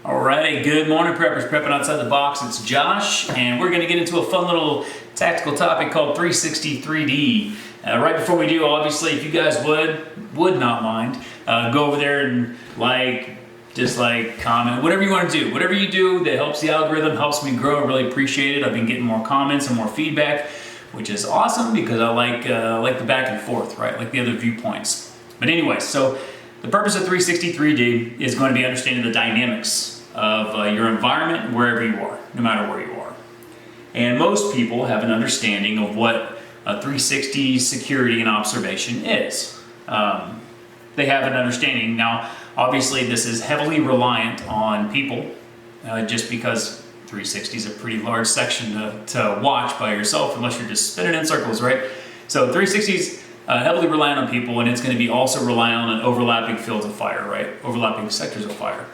Alright, good morning preppers, prepping outside the box. It's Josh, and we're going to get into a fun little tactical topic called 360 3D. Right before we do, obviously, if you guys would not mind, go over there and dislike, comment, whatever you want to do. Whatever you do that helps the algorithm, helps me grow, I really appreciate it. I've been getting more comments and more feedback, which is awesome because I like the back and forth, right? Like the other viewpoints. But anyway, so the purpose of 360 3D is going to be understanding the dynamics of your environment wherever you are, no matter where you are. And most people have an understanding of what a 360 security and observation is. They have an understanding. Now, obviously, this is heavily reliant on people, just because 360 is a pretty large section to watch by yourself, unless you're just spinning in circles, right? So 360 is heavily reliant on people, and it's going to be also reliant on overlapping fields of fire, right? Overlapping sectors of fire.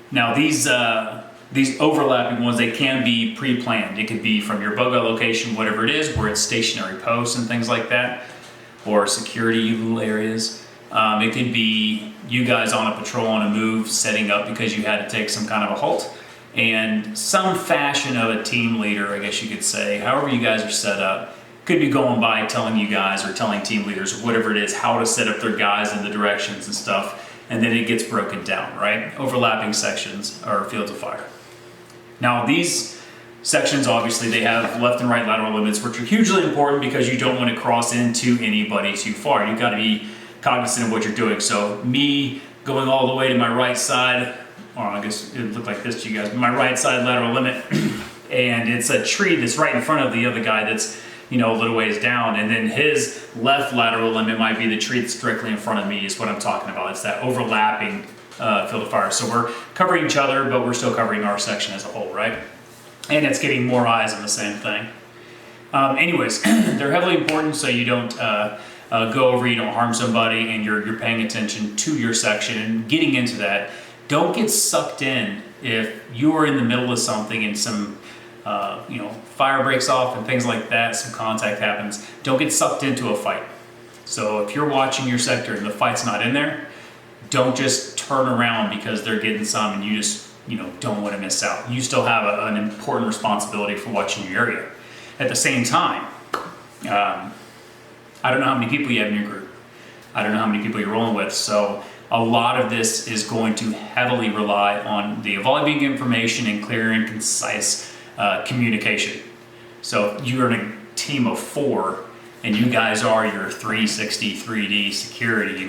Now these overlapping ones, they can be pre-planned. It could be from your bug out location, whatever it is, where it's stationary posts and things like that, or security little areas. It could be you guys on a patrol on a move, setting up because you had to take some kind of a halt, and some fashion of a team leader, I guess you could say, however you guys are set up, could be going by telling you guys or telling team leaders or whatever it is how to set up their guys in the directions and stuff. And then it gets broken down, right? Overlapping sections or fields of fire. Now these sections, obviously, they have left and right lateral limits, which are hugely important because you don't want to cross into anybody too far. You've got to be cognizant of what you're doing. So me going all the way to my right side, or I guess it would look like this to you guys, my right side lateral limit, and it's a tree that's right in front of the other guy that's, you know, a little ways down, and then his left lateral limit might be the tree that's directly in front of me is what I'm talking about. It's that overlapping field of fire. So we're covering each other, but we're still covering our section as a whole, right? And it's getting more eyes on the same thing. Anyways, they're heavily important so you don't go over, you don't harm somebody, and you're paying attention to your section. And getting into that, don't get sucked in if you are in the middle of something and some fire breaks off and things like that, some contact happens, don't get sucked into a fight. So if you're watching your sector and the fight's not in there, don't just turn around because they're getting some and you just, don't want to miss out. You still have an important responsibility for watching your area. At the same time, I don't know how many people you have in your group. I don't know how many people you're rolling with. So a lot of this is going to heavily rely on the evolving information and clear and concise communication. So if you're in a team of 4 and you guys are your 360 3D security,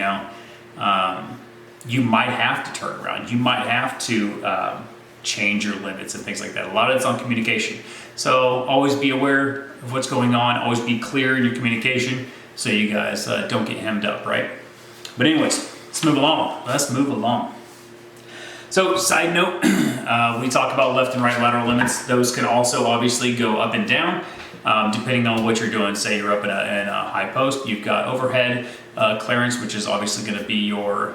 you might have to turn around. You might have to change your limits and things like that. A lot of it's on communication. So always be aware of what's going on. Always be clear in your communication so you guys don't get hemmed up, right? But anyways, let's move along. So side note, we talk about left and right lateral limits. Those can also obviously go up and down depending on what you're doing. Say you're up in a high post, you've got overhead clearance, which is obviously going to be your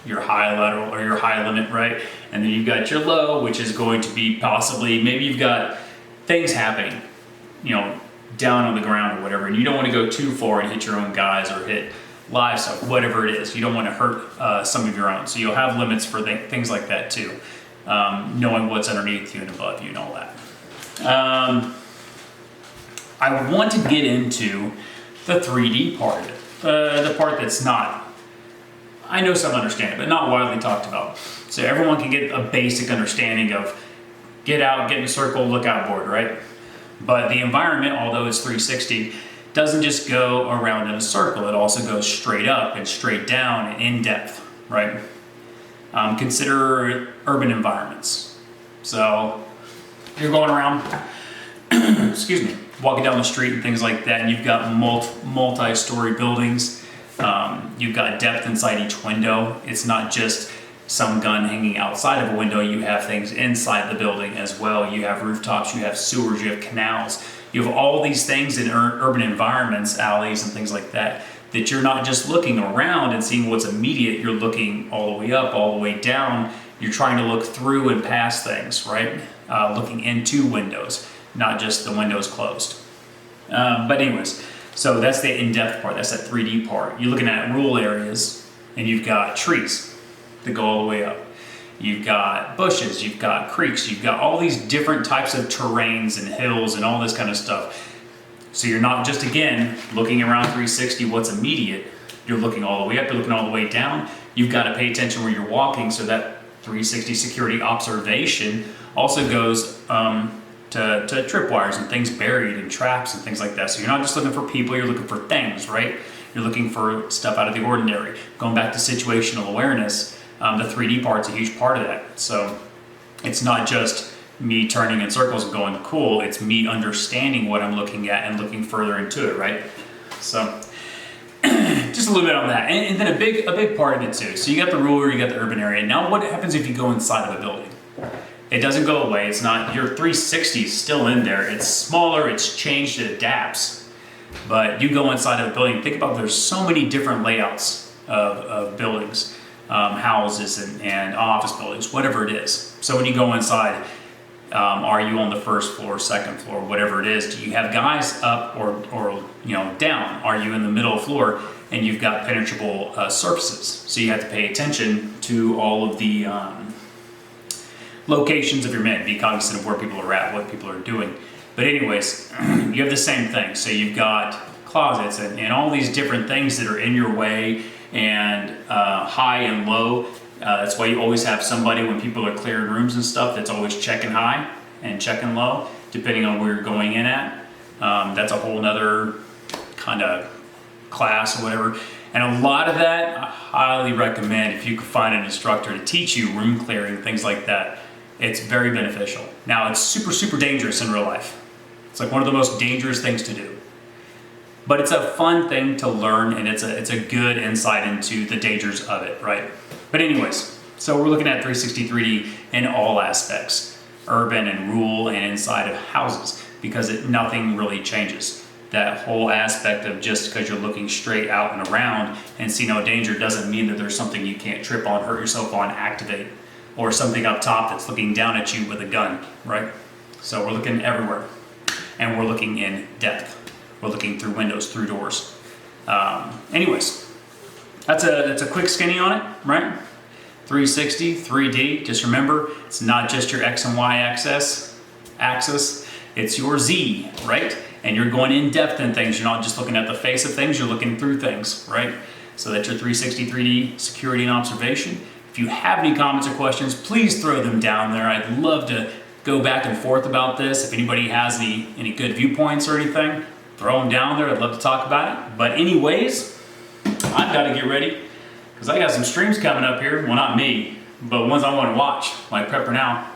high lateral or your high limit, right? And then you've got your low, which is going to be possibly, maybe you've got things happening, down on the ground or whatever, and you don't want to go too far and hit your own guys or hit livestock, whatever it is. You don't want to hurt some of your own. So you'll have limits for things like that too. Knowing what's underneath you and above you and all that. I want to get into the 3D part of it. The part that's not, I know some understand it, but not widely talked about. So everyone can get a basic understanding of get out, get in a circle, look outboard, right? But the environment, although it's 360, doesn't just go around in a circle. It also goes straight up and straight down and in depth, right? Consider urban environments. So you're going around, excuse me, walking down the street and things like that, and you've got multi-story buildings. You've got depth inside each window. It's not just some gun hanging outside of a window. You have things inside the building as well. You have rooftops, you have sewers, you have canals. You have all these things in urban environments, alleys and things like that, that you're not just looking around and seeing what's immediate. You're looking all the way up, all the way down. You're trying to look through and past things, right? Looking into windows, not just the windows closed. But anyways, so that's the in-depth part. That's that 3D part. You're looking at rural areas and you've got trees. that go all the way up. You've got bushes, you've got creeks, you've got all these different types of terrains and hills and all this kind of stuff. So you're not just, again, looking around 360 what's immediate. You're looking all the way up, you're looking all the way down. You've got to pay attention where you're walking, so that 360 security observation also goes to tripwires and things buried and traps and things like that. So you're not just looking for people, you're looking for things, right? You're looking for stuff out of the ordinary. Going back to situational awareness, the 3D part's a huge part of that. So it's not just me turning in circles and going cool, it's me understanding what I'm looking at and looking further into it, right? So just a little bit on that. And then a big part of it too. So you got the ruler, you got the urban area. Now what happens if you go inside of a building? It doesn't go away. It's not, your 360 is still in there. It's smaller, it's changed, it adapts. But you go inside of a building, think about there's so many different layouts of buildings, houses and office buildings, whatever it is. So when you go inside, are you on the first floor, second floor, whatever it is? Do you have guys up or down? Are you in the middle floor and you've got penetrable surfaces? So you have to pay attention to all of the locations of your men, be cognizant of where people are at, what people are doing. But anyways, you have the same thing. So you've got closets and all these different things that are in your way, and high and low. That's why you always have somebody when people are clearing rooms and stuff that's always checking high and checking low, depending on where you're going in at. That's a whole nother kind of class or whatever. And a lot of that, I highly recommend if you could find an instructor to teach you room clearing, things like that. It's very beneficial. Now, it's super, super dangerous in real life. It's like one of the most dangerous things to do. But it's a fun thing to learn, and it's a good insight into the dangers of it, right? But anyways, so we're looking at 360 3D in all aspects, urban and rural and inside of houses, because nothing really changes. That whole aspect of just because you're looking straight out and around and see no danger doesn't mean that there's something you can't trip on, hurt yourself on, activate, or something up top that's looking down at you with a gun, right? So we're looking everywhere, and we're looking in depth. We're looking through windows, through doors. Anyways, that's a quick skinny on it, right? 360, 3D, just remember, it's not just your X and Y axis, it's your Z, right? And you're going in depth in things. You're not just looking at the face of things, you're looking through things, right? So that's your 360, 3D security and observation. If you have any comments or questions, please throw them down there. I'd love to go back and forth about this. If anybody has any good viewpoints or anything, throw them down there. I'd love to talk about it. But anyways, I've got to get ready because I got some streams coming up here. Well, not me, but ones I want to watch, like Prepper Now,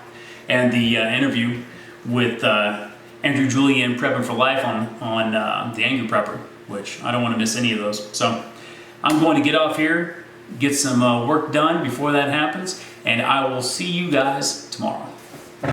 and the interview with Andrew Julian, Prepping for Life on the Angry Prepper, which I don't want to miss any of those. So I'm going to get off here, get some work done before that happens, and I will see you guys tomorrow.